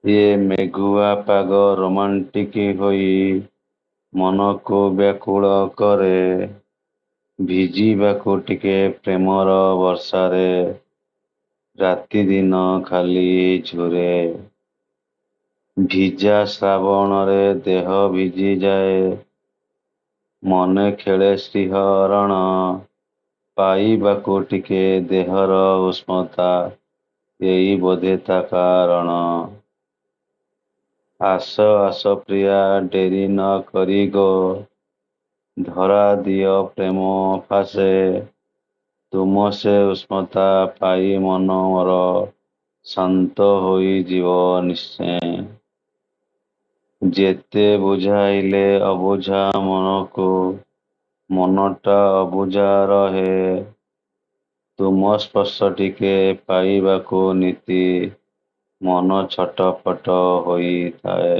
ଏ ମେଘୁଆ ପାଗ ରୋମାଣ୍ଟିକ ହୋଇ ମନକୁ ବ୍ୟାକୁଳ କରେ। ଭିଜିବାକୁ ଟିକେ ପ୍ରେମର ବର୍ଷାରେ ରାତି ଦିନ ଖାଲି ଝୁରେ। ଭିଜା ଶ୍ରାବଣରେ ଦେହ ଭିଜିଯାଏ। ମନେ ଖେଳେ ଶିହରଣ। ପାଇବାକୁ ଟିକେ ଦେହର ଉଷ୍ମତା ଏଇ ବୋଧେ ତା କାରଣ। ଆସ ଆସ ପ୍ରିୟା ଡେରି ନ କରି ଗୋ। ଧରା ଦିଅ ପ୍ରେମ ଫାଶେ। ତୁମ ସେ ଉଷ୍ମତା ପାଇ ମନ ମୋର ଶାନ୍ତ ହୋଇଯିବ ନିଶ୍ଚେ। ଯେତେ ବୁଝାଇଲେ ଅବୁଝା ମନକୁ ମନଟା ଅବୁଝା ରହେ। ତୁମ ସ୍ପର୍ଶ ଟିକେ ପାଇବାକୁ ନିତି ମନ ଛଟପଟ ହୋଇଥାଏ।